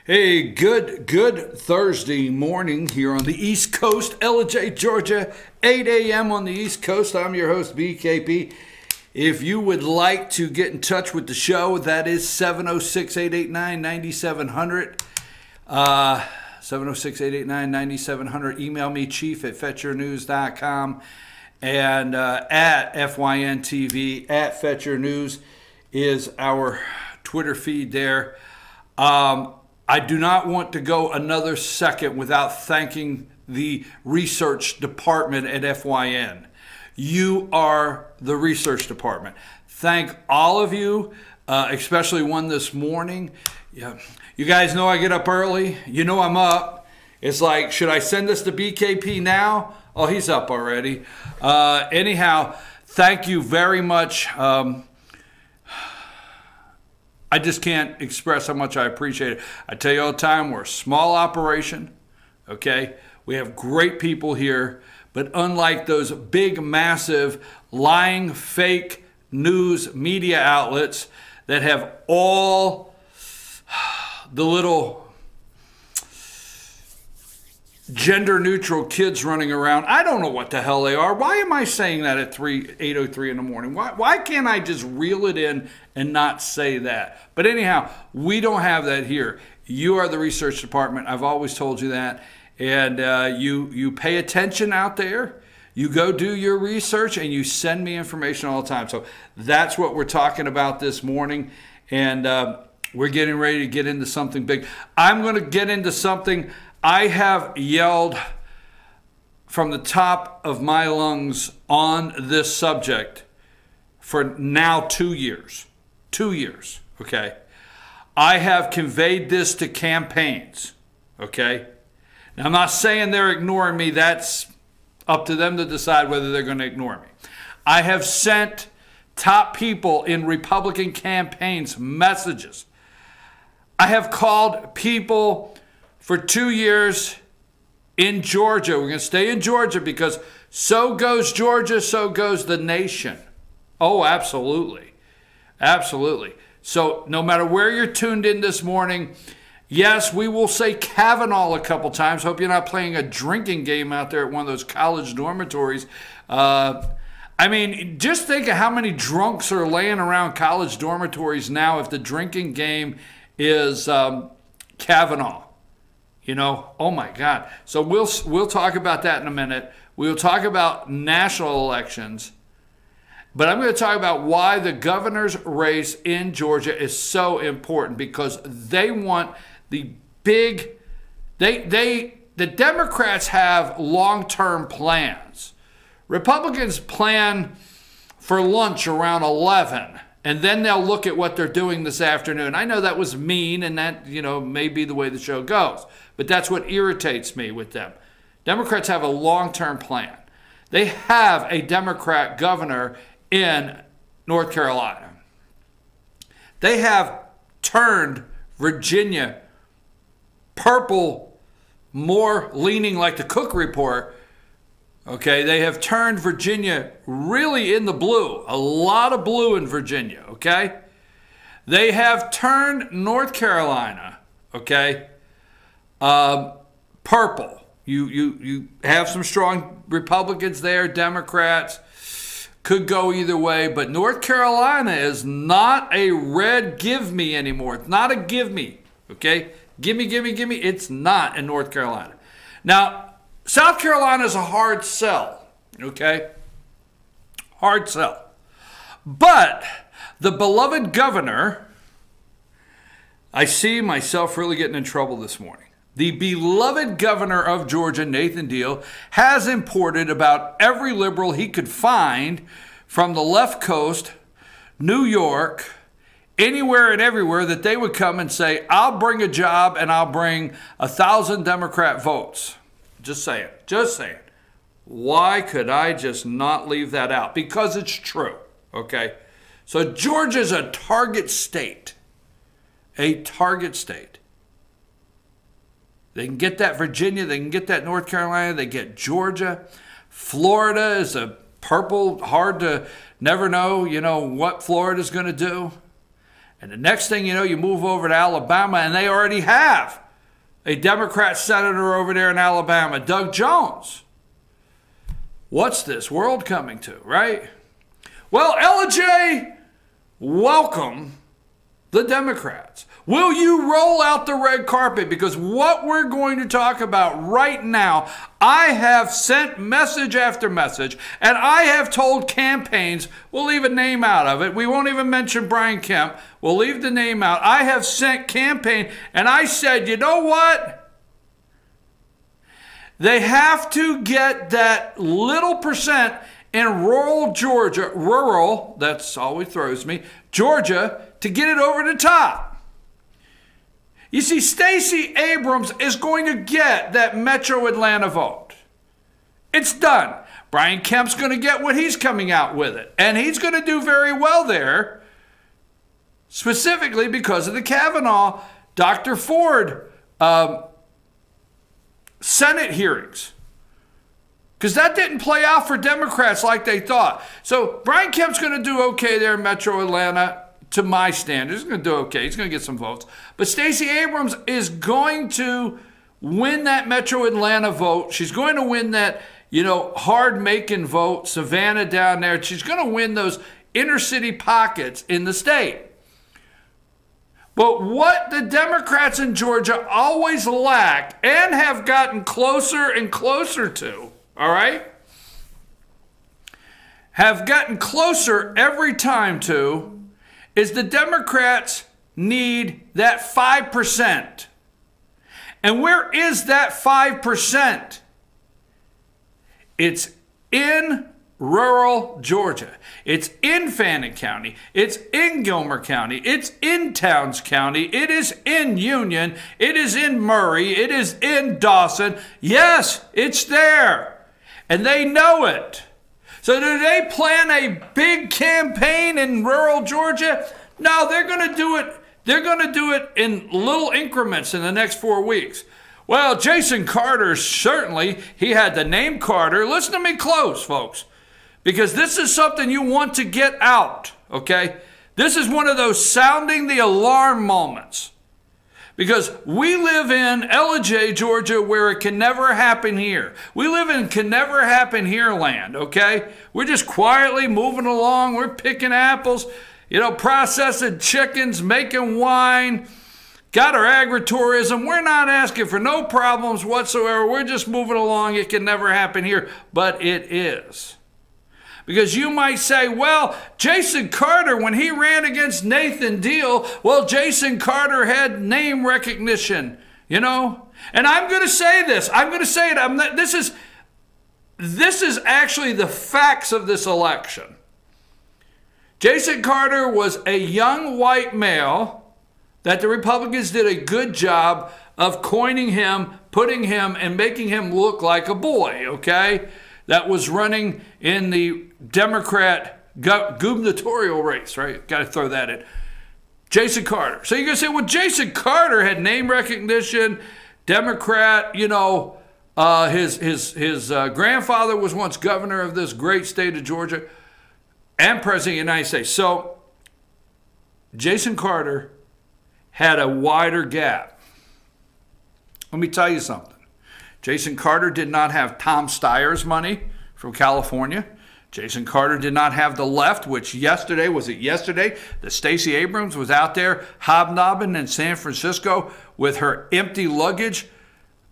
Hey, good Thursday morning here on the East Coast, Ellijay, Georgia, 8 a.m. on the East Coast. I'm your host, BKP. If you would like to get in touch with the show, that is 706-889-9700. 706-889-9700. Email me, chief@fetchernews.com. And at FYNTV, at Fetcher News is our Twitter feed there. I do not want to go another second without thanking the research department at FYN. You are the research department. Thank all of you, especially one this morning. Yeah. You guys know I get up early. You know I'm up. It's like, should I send this to BKP now? Oh, he's up already. Anyhow, thank you very much. I just can't express how much I appreciate it. I tell you all the time, we're a small operation, okay? We have great people here, but unlike those big, massive, lying, fake news media outlets that have all the little gender-neutral kids running around. I don't know what the hell they are. Why am I saying that at 8:03 in the morning? Why can't I just reel it in and not say that? But anyhow, we don't have that here. You are the research department. I've always told you that. And you pay attention out there. You go do your research and you send me information all the time. So that's what we're talking about this morning. And we're getting ready to get into something big. I'm going to get into something I have yelled from the top of my lungs on this subject for now 2 years. 2 years, okay? I have conveyed this to campaigns, okay? Now, I'm not saying they're ignoring me. That's up to them to decide whether they're going to ignore me. I have sent top people in Republican campaigns messages. I have called people for 2 years in Georgia. We're going to stay in Georgia because so goes Georgia, so goes the nation. Oh, absolutely. Absolutely. So no matter where you're tuned in this morning, yes, we will say Kavanaugh a couple times. Hope you're not playing a drinking game out there at one of those college dormitories. I mean, just think of how many drunks are laying around college dormitories now if the drinking game is Kavanaugh. You know, oh my God. So we'll talk about that in a minute. We'll talk about national elections. But I'm going to talk about why the governor's race in Georgia is so important, because they want the big, the Democrats have long-term plans. Republicans plan for lunch around 11. And then they'll look at what they're doing this afternoon. I know that was mean, and that, you know, may be the way the show goes. But that's what irritates me with them. Democrats have a long-term plan. They have a Democrat governor in North Carolina. They have turned Virginia purple, more leaning like the Cook Report. Okay, they have turned Virginia really in the blue. A lot of blue in Virginia, okay? They have turned North Carolina, okay, purple. You have some strong Republicans there, Democrats. Could go either way, but North Carolina is not a red give me anymore. It's not a give me, okay? Gimme, gimme, gimme. It's not in North Carolina. Now, South Carolina is a hard sell, okay? Hard sell. But the beloved governor, I see myself really getting in trouble this morning. The beloved governor of Georgia, Nathan Deal, has imported about every liberal he could find from the left coast, New York, anywhere and everywhere that they would come and say, I'll bring a job and I'll bring 1,000 Democrat votes. Just saying. Just saying. Why could I just not leave that out? Because it's true. Okay? So Georgia's a target state. A target state. They can get that Virginia. They can get that North Carolina. They get Georgia. Florida is a purple. Hard to never know, you know, what Florida's going to do. And the next thing you know, you move over to Alabama, and they already have a Democrat senator over there in Alabama, Doug Jones. What's this world coming to, right? Well, Ellijay, welcome the Democrats. Will you roll out the red carpet? Because what we're going to talk about right now, I have sent message after message, and I have told campaigns, we'll leave a name out of it. We won't even mention Brian Kemp. We'll leave the name out. I have sent campaign, and I said, you know what? They have to get that little percent in rural Georgia, that's always throws me, Georgia, to get it over the top. You see, Stacey Abrams is going to get that Metro Atlanta vote. It's done. Brian Kemp's going to get what he's coming out with it. And he's going to do very well there, specifically because of the Kavanaugh, Dr. Ford Senate hearings. Because that didn't play out for Democrats like they thought. So Brian Kemp's going to do okay there in Metro Atlanta. To my standards, he's going to do okay. He's going to get some votes. But Stacey Abrams is going to win that Metro Atlanta vote. She's going to win that, hard-making vote, Savannah down there. She's going to win those inner-city pockets in the state. But what the Democrats in Georgia always lack and have gotten closer and closer to, all right, have gotten closer every time to, is the Democrats need that 5%. And where is that 5%? It's in rural Georgia. It's in Fannin County. It's in Gilmer County. It's in Towns County. It is in Union. It is in Murray. It is in Dawson. Yes, it's there. And they know it. So do they plan a big campaign in rural Georgia? No, they're going to do it. They're going to do it in little increments in the next 4 weeks. Well, Jason Carter, certainly, he had the name Carter. Listen to me close, folks, because this is something you want to get out, okay? This is one of those sounding the alarm moments. Because we live in Ellijay, Georgia, where it can never happen here. We live in can never happen here land, okay? We're just quietly moving along. We're picking apples, processing chickens, making wine, got our agritourism. We're not asking for no problems whatsoever. We're just moving along. It can never happen here, but it is. Because you might say, well, Jason Carter, when he ran against Nathan Deal, well, Jason Carter had name recognition, And I'm going to say this. I'm going to say it. This is actually the facts of this election. Jason Carter was a young white male that the Republicans did a good job of coining him, putting him, and making him look like a boy, okay? That was running in the Democrat gubernatorial race, right? Got to throw that in. Jason Carter. So you're going to say, well, Jason Carter had name recognition, Democrat, his grandfather was once governor of this great state of Georgia and president of the United States. So Jason Carter had a wider gap. Let me tell you something. Jason Carter did not have Tom Steyer's money from California. Jason Carter did not have the left, which yesterday, that Stacey Abrams was out there hobnobbing in San Francisco with her empty luggage.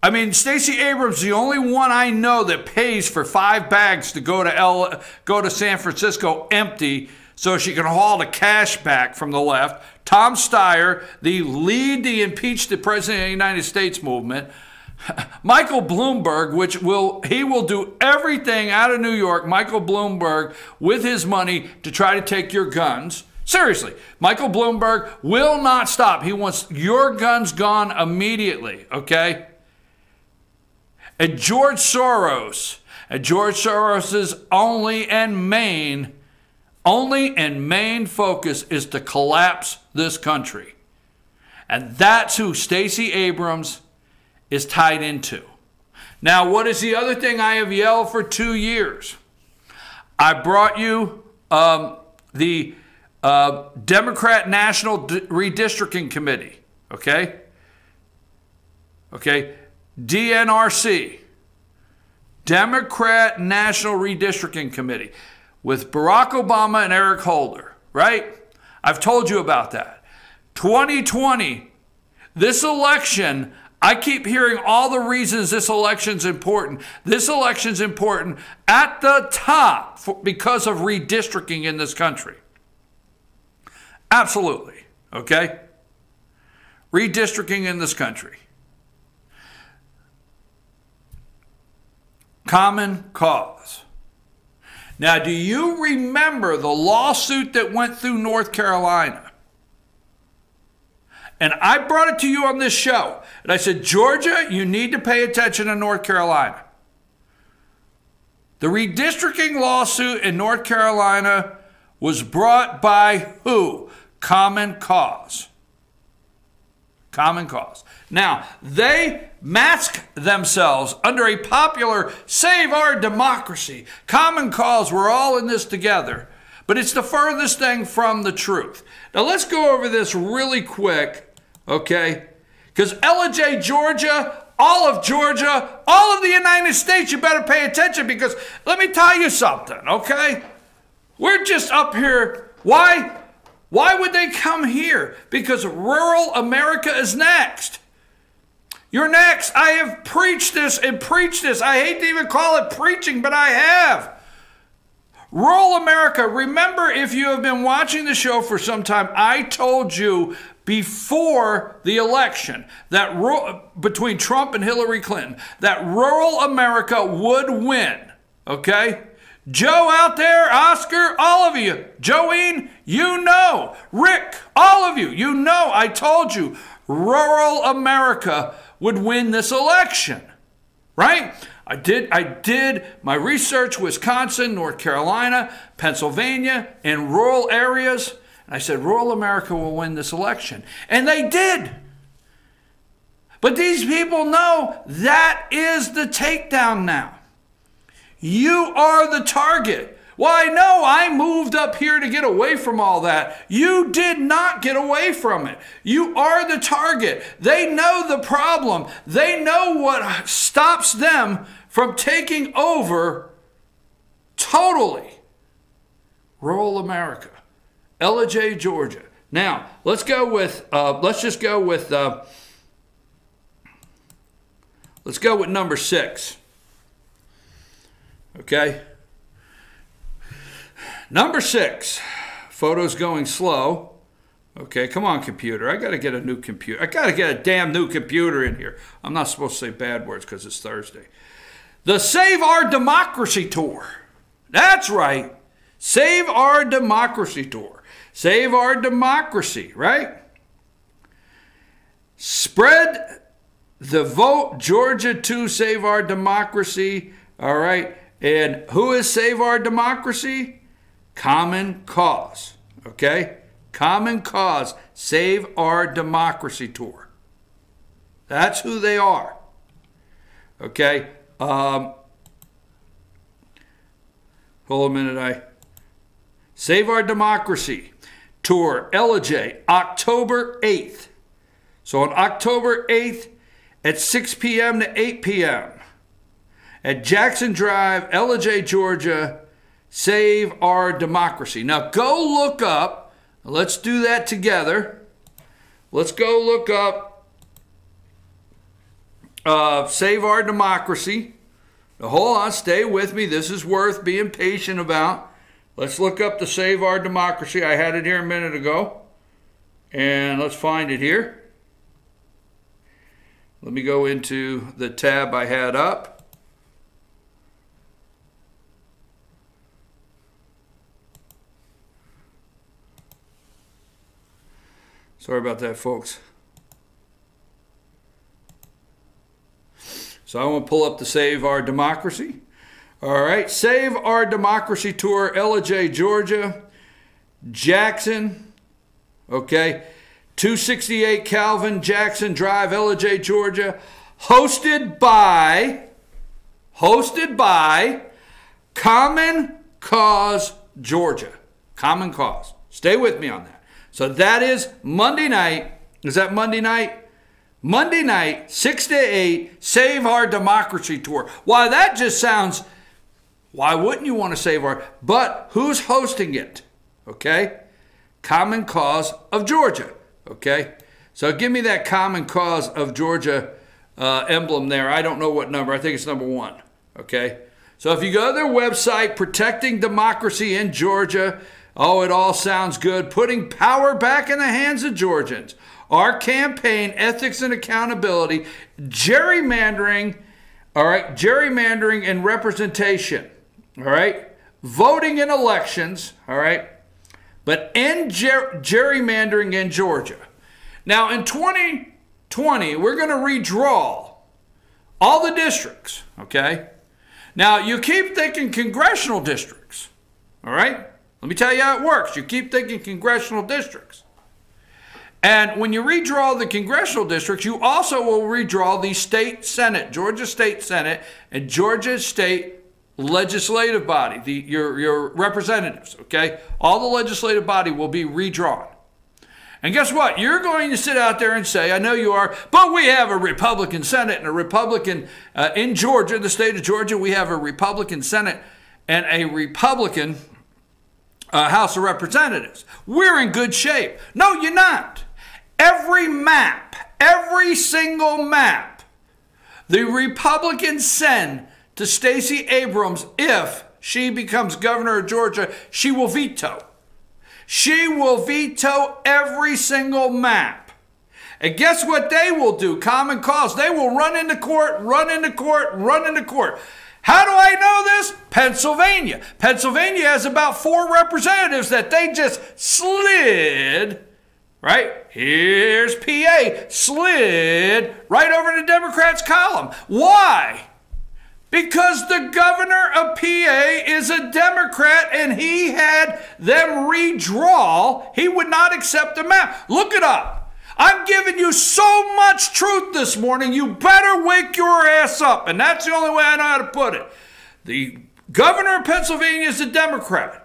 I mean, Stacey Abrams is the only one I know that pays for 5 bags to go to San Francisco empty so she can haul the cash back from the left. Tom Steyer, the impeach the President of the United States movement. Michael Bloomberg, he will do everything out of New York, Michael Bloomberg, with his money to try to take your guns. Seriously, Michael Bloomberg will not stop. He wants your guns gone immediately, okay? And George Soros, Soros's only and main focus is to collapse this country. And that's who Stacey Abrams is tied into. Now, what is the other thing I have yelled for 2 years? I brought you the Democrat National Redistricting Committee, okay? Okay, DNRC, Democrat National Redistricting Committee, with Barack Obama and Eric Holder, right? I've told you about that. 2020, this election, I keep hearing all the reasons this election's important. This election's important at the top because of redistricting in this country. Absolutely, okay? Redistricting in this country. Common Cause. Now, do you remember the lawsuit that went through North Carolina? And I brought it to you on this show. And I said, Georgia, you need to pay attention to North Carolina. The redistricting lawsuit in North Carolina was brought by who? Common Cause. Common Cause. Now, they mask themselves under a popular Save Our Democracy. Common Cause, we're all in this together. But it's the furthest thing from the truth. Now, let's go over this really quick, okay? Because Ellijay, Georgia, all of the United States, you better pay attention because let me tell you something, okay? We're just up here. Why would they come here? Because rural America is next. You're next. I have preached this and preached this. I hate to even call it preaching, but I have. Rural America, remember, if you have been watching the show for some time, I told you before the election that between Trump and Hillary Clinton, that rural America would win, okay? Joe out there, Oscar, all of you, Joanne, you know, Rick, all of you, you know, I told you, rural America would win this election, right? I did my research, Wisconsin, North Carolina, Pennsylvania, in rural areas, and I said, rural America will win this election. And they did. But these people know that is the takedown now. You are the target. Well, I know I moved up here to get away from all that. You did not get away from it. You are the target. They know the problem. They know what stops them from taking over totally rural America. Ellijay, Georgia. Now, let's just go with number 6. Okay? Number 6, photos going slow. Okay, come on, computer. I got to get a new computer. I got to get a damn new computer in here. I'm not supposed to say bad words because it's Thursday. The Save Our Democracy Tour. That's right. Save Our Democracy Tour. Save Our Democracy, right? Spread the vote, Georgia, to Save Our Democracy. All right. And who is Save Our Democracy? Common Cause, okay? Common Cause, Save Our Democracy Tour. That's who they are, okay? Hold a minute, Save Our Democracy Tour, Ellijay, October 8th. So on October 8th at 6 p.m. to 8 p.m. at Jackson Drive, Ellijay, Georgia, Save Our Democracy. Now go look up, let's do that together. Let's go look up Save Our Democracy. Now hold on, stay with me. This is worth being patient about. Let's look up the Save Our Democracy. I had it here a minute ago. And let's find it here. Let me go into the tab I had up. Sorry about that, folks. So I want to pull up the Save Our Democracy. All right, Save Our Democracy Tour, Ellijay, Georgia, Jackson, okay, 268 Calvin Jackson Drive, Ellijay, Georgia, hosted by Common Cause, Georgia. Common Cause. Stay with me on that. So that is Monday night. Is that Monday night? Monday night, 6 to 8, Save Our Democracy Tour. Why, that just sounds, why wouldn't you want to save our, but who's hosting it? Okay? Common Cause of Georgia. Okay? So give me that Common Cause of Georgia emblem there. I don't know what number. I think it's number 1. Okay? So if you go to their website, Protecting Democracy in Georgia, oh, it all sounds good. Putting power back in the hands of Georgians. Our campaign, ethics and accountability, gerrymandering, all right, gerrymandering and representation, all right, voting in elections, all right, but end gerrymandering in Georgia. Now, in 2020, we're going to redraw all the districts, okay? Now, you keep thinking congressional districts, all right? Let me tell you how it works. You keep thinking congressional districts. And when you redraw the congressional districts, you also will redraw the state Senate, Georgia State Senate, and Georgia State legislative body, your representatives, okay? All the legislative body will be redrawn. And guess what? You're going to sit out there and say, I know you are, but we have a Republican Senate and a Republican in Georgia, the state of Georgia, we have a Republican Senate and a Republican House of Representatives. We're in good shape. No, you're not. Every map, every single map, the Republicans send to Stacey Abrams, if she becomes governor of Georgia, she will veto. She will veto every single map. And guess what they will do? Common Cause. They will run into court, run into court, run into court. How do I know this? Pennsylvania. Pennsylvania has about 4 representatives that they just slid, right? Here's PA, slid right over to Democrats' column. Why? Because the governor of PA is a Democrat and he had them redraw. He would not accept the map. Look it up. I'm giving you so much truth this morning, you better wake your ass up. And that's the only way I know how to put it. The governor of Pennsylvania is a Democrat.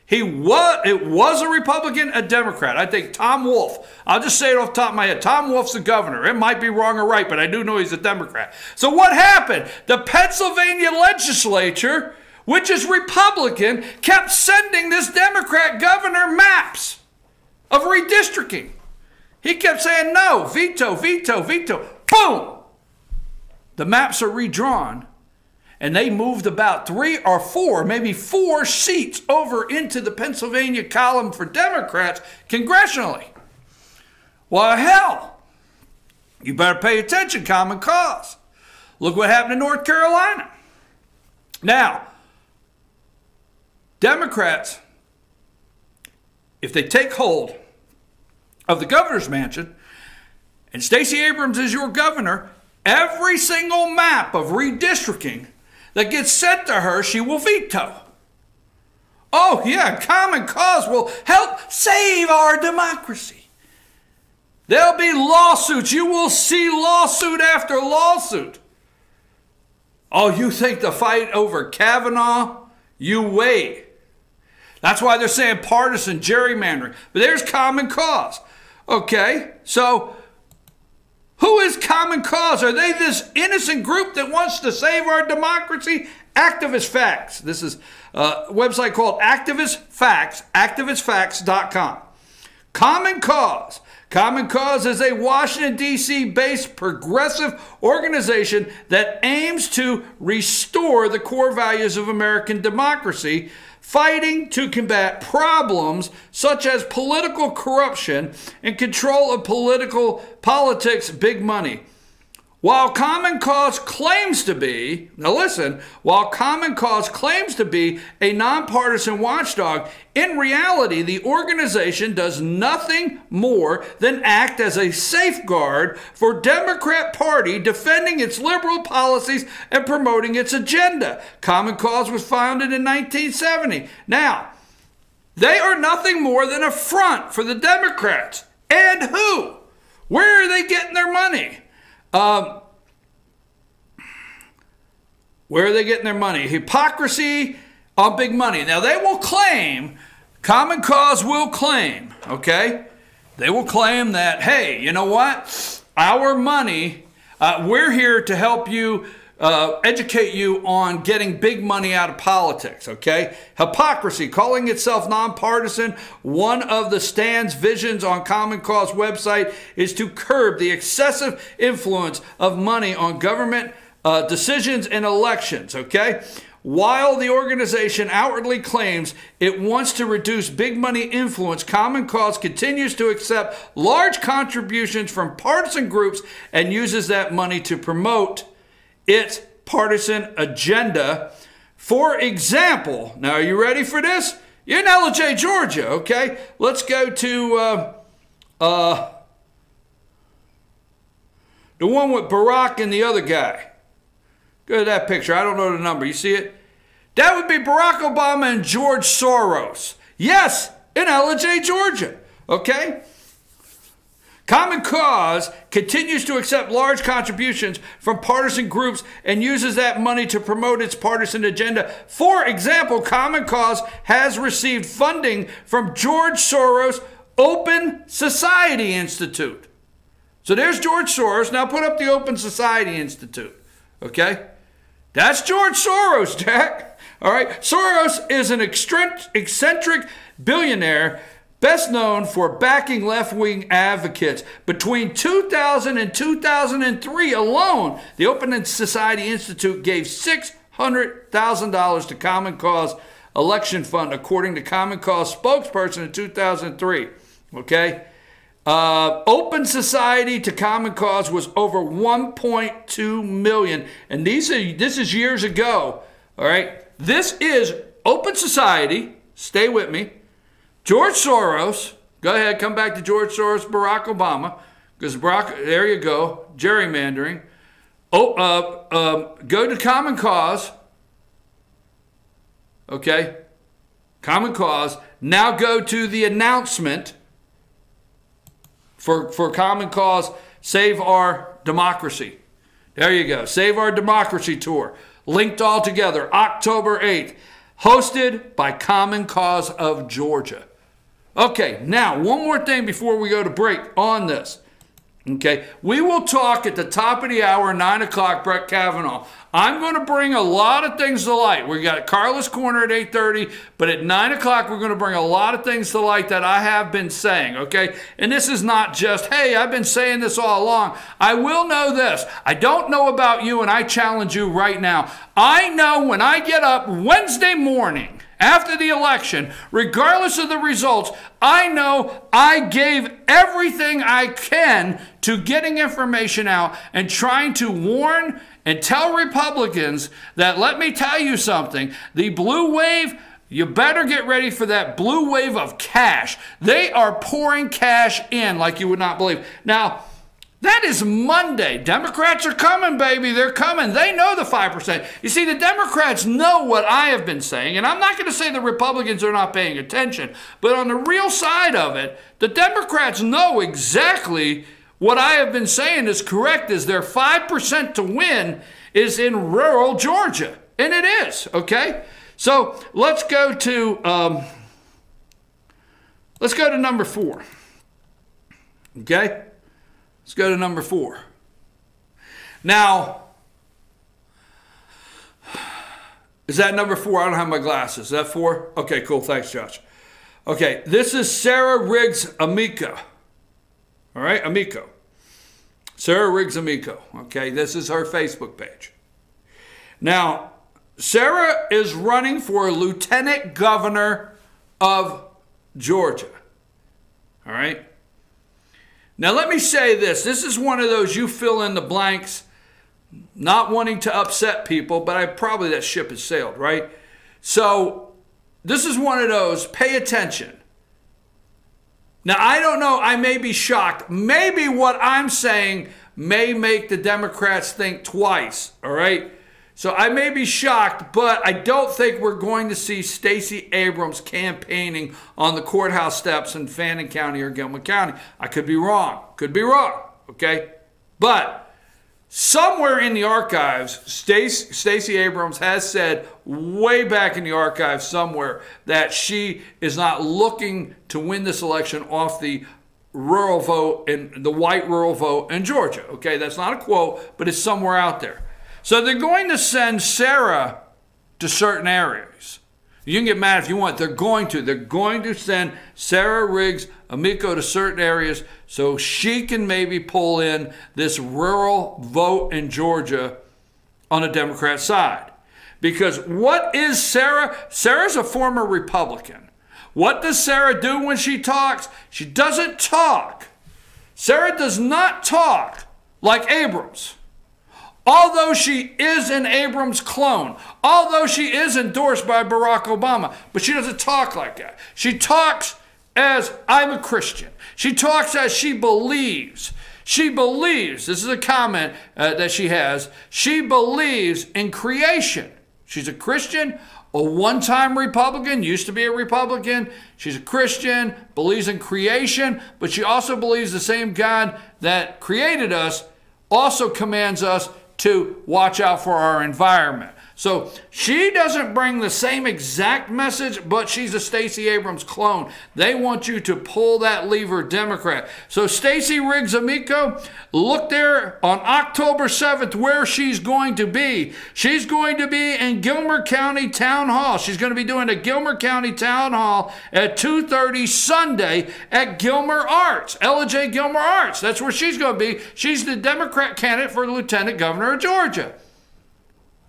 It was a Republican, a Democrat. I think Tom Wolf, I'll just say it off the top of my head, Tom Wolf's the governor. It might be wrong or right, but I do know he's a Democrat. So what happened? The Pennsylvania legislature, which is Republican, kept sending this Democrat governor maps of redistricting. He kept saying, no, veto, veto, veto. Boom! The maps are redrawn. And they moved about 3 or 4, maybe 4 seats over into the Pennsylvania column for Democrats congressionally. Well, hell, you better pay attention, Common Cause. Look what happened in North Carolina. Now, Democrats, if they take hold of the governor's mansion, and Stacey Abrams is your governor, every single map of redistricting that gets sent to her, she will veto. Oh, yeah, Common Cause will help save our democracy. There'll be lawsuits. You will see lawsuit after lawsuit. Oh, you think the fight over Kavanaugh? You wait. That's why they're saying partisan gerrymandering. But there's Common Cause. Okay, so who is Common Cause? Are they this innocent group that wants to save our democracy? Activist Facts. This is a website called Activist Facts, activistfacts.com. Common Cause. Common Cause is a Washington, D.C. based progressive organization that aims to restore the core values of American democracy, fighting to combat problems such as political corruption and control of politics, big money. While Common Cause claims to be, now listen, while Common Cause claims to be a nonpartisan watchdog, in reality, the organization does nothing more than act as a safeguard for Democrat Party defending its liberal policies and promoting its agenda. Common Cause was founded in 1970. Now, they are nothing more than a front for the Democrats. And who? Where are they getting their money? Where are they getting their money? Hypocrisy on big money. Now, they will claim, Common Cause will claim, okay, they will claim that, hey, you know what? Our money, we're here to help you, educate you on getting big money out of politics, okay? Hypocrisy, calling itself nonpartisan. One of the stand's visions on Common Cause website is to curb the excessive influence of money on government decisions and elections, okay? While the organization outwardly claims it wants to reduce big money influence, Common Cause continues to accept large contributions from partisan groups and uses that money to promote its partisan agenda. For example, now are you ready for this? You're in Ellijay, Georgia, okay? Let's go to the one with Barack and the other guy. Go to that picture. I don't know the number. You see it? That would be Barack Obama and George Soros. Yes, in Ellijay, Georgia. Okay? Common Cause continues to accept large contributions from partisan groups and uses that money to promote its partisan agenda. For example, Common Cause has received funding from George Soros' Open Society Institute. So there's George Soros. Now put up the Open Society Institute. Okay? That's George Soros, Jack. All right. Soros is an eccentric billionaire best known for backing left-wing advocates. Between 2000 and 2003 alone, the Open Society Institute gave $600,000 to Common Cause election fund, according to Common Cause spokesperson in 2003. Okay. Open Society to Common Cause was over 1.2 million. And this is years ago. All right. This is Open Society. Stay with me. George Soros. Go ahead. Come back to George Soros, Barack Obama. Because Barack, there you go. Gerrymandering. Go to Common Cause. Okay. Common Cause. Now go to the announcement for Common Cause, Save Our Democracy. There you go. Save Our Democracy Tour. Linked all together. October 8th. Hosted by Common Cause of Georgia. Okay, now one more thing before we go to break on this. Okay, we will talk at the top of the hour, 9 o'clock, Brett Kavanaugh. I'm going to bring a lot of things to light. We got Carla's Corner at 8:30, but at 9 o'clock, we're going to bring a lot of things to light that I have been saying, okay? And this is not just, hey, I've been saying this all along. I will know this. I don't know about you, and I challenge you right now. I know when I get up Wednesday morning, after the election, regardless of the results, I know I gave everything I can to getting information out and trying to warn and tell Republicans that, let me tell you something, the blue wave, you better get ready for that blue wave of cash. They are pouring cash in like you would not believe. Now, that is Monday. Democrats are coming, baby. They're coming. They know the 5%. You see, the Democrats know what I have been saying, and I'm not going to say the Republicans are not paying attention, but on the real side of it, the Democrats know exactly what I have been saying is correct, is their 5% to win is in rural Georgia, and it is, okay? So let's go to number 4, okay? Let's go to number 4. Now, is that number 4? I don't have my glasses. Is that 4? Okay, cool. Thanks, Josh. Okay, this is Sarah Riggs Amico. All right, Amico. Sarah Riggs Amico. Okay, this is her Facebook page. Now, Sarah is running for lieutenant governor of Georgia. All right. Now, let me say this. This is one of those you fill in the blanks, not wanting to upset people, but probably that ship has sailed, right? So this is one of those, pay attention. Now, I don't know. I may be shocked. Maybe what I'm saying may make the Democrats think twice, all right? So I may be shocked, but I don't think we're going to see Stacey Abrams campaigning on the courthouse steps in Fannin County or Gilman County. I could be wrong. Could be wrong, okay? But somewhere in the archives, Stacey Abrams has said way back in the archives somewhere that she is not looking to win this election off the rural vote and the white rural vote in Georgia. Okay, that's not a quote, but it's somewhere out there. So they're going to send Sarah to certain areas. You can get mad if you want. They're going to send Sarah Riggs Amico to certain areas so she can maybe pull in this rural vote in Georgia on the Democrat side. Because what is Sarah? Sarah's a former Republican. What does Sarah do when she talks? She doesn't talk. Sarah does not talk like Abrams. Although she is an Abrams clone, although she is endorsed by Barack Obama, but she doesn't talk like that. She talks as, I'm a Christian. She talks as she believes. She believes, this is a comment that she has, she believes in creation. She's a Christian, a one-time Republican, used to be a Republican. She's a Christian, believes in creation, but she also believes the same God that created us also commands us to watch out for our environment. So she doesn't bring the same exact message, but she's a Stacey Abrams clone. They want you to pull that lever Democrat. So Stacey Riggs Amico, look there on October 7th where she's going to be. She's going to be in Gilmer County Town Hall. She's going to be doing a Gilmer County Town Hall at 2:30 Sunday at Gilmer Arts, Ellijay Gilmer Arts. That's where she's going to be. She's the Democrat candidate for Lieutenant Governor of Georgia.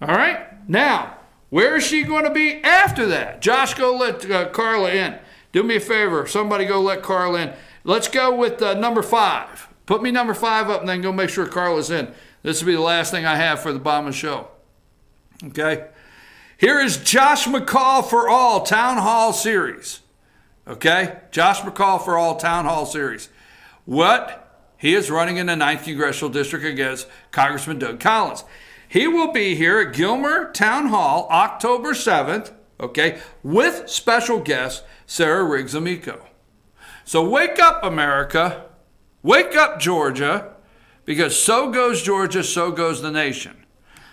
All right? Now, where is she going to be after that? Josh, go let Carla in. Do me a favor. Somebody go let Carla in. Let's go with number 5. Put me number 5 up and then go make sure Carla's in. This will be the last thing I have for the bottom of the show. Okay? Here is Josh McCall for All Town Hall Series. Okay? Josh McCall for All Town Hall Series. What? He is running in the 9th Congressional District against Congressman Doug Collins. He will be here at Gilmer Town Hall October 7th, okay, with special guest Sarah Riggs Amico. So wake up, America. Wake up, Georgia, because so goes Georgia, so goes the nation.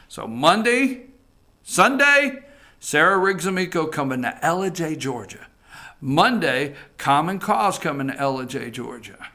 So Sunday, Sarah Riggs Amico coming to Ellijay, Georgia. Monday, Common Cause coming to Ellijay, Georgia.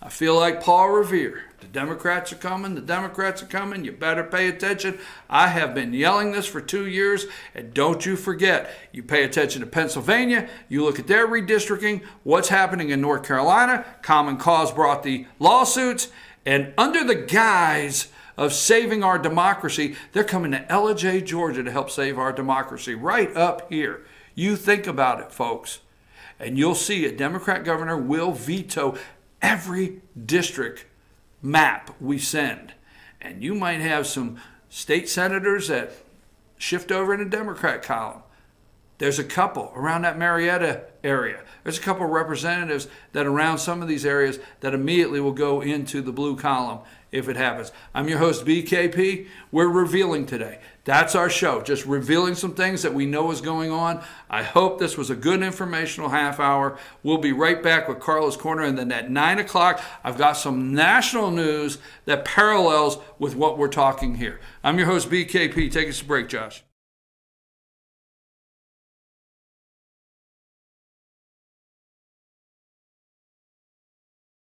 I feel like Paul Revere. The Democrats are coming. The Democrats are coming. You better pay attention. I have been yelling this for 2 years. And don't you forget, you pay attention to Pennsylvania. You look at their redistricting, what's happening in North Carolina. Common Cause brought the lawsuits. And under the guise of saving our democracy, they're coming to Ellijay, Georgia to help save our democracy right up here. You think about it, folks. And you'll see a Democrat governor will veto every district map we send. And you might have some state senators that shift over in the Democrat column. There's a couple around that Marietta area. There's a couple of representatives that around some of these areas that immediately will go into the blue column if it happens. I'm your host, BKP. We're revealing today. That's our show, just revealing some things that we know is going on. I hope this was a good informational half hour. We'll be right back with Carla's Corner, and then at 9 o'clock, I've got some national news that parallels with what we're talking here. I'm your host, BKP. Take us a break, Josh.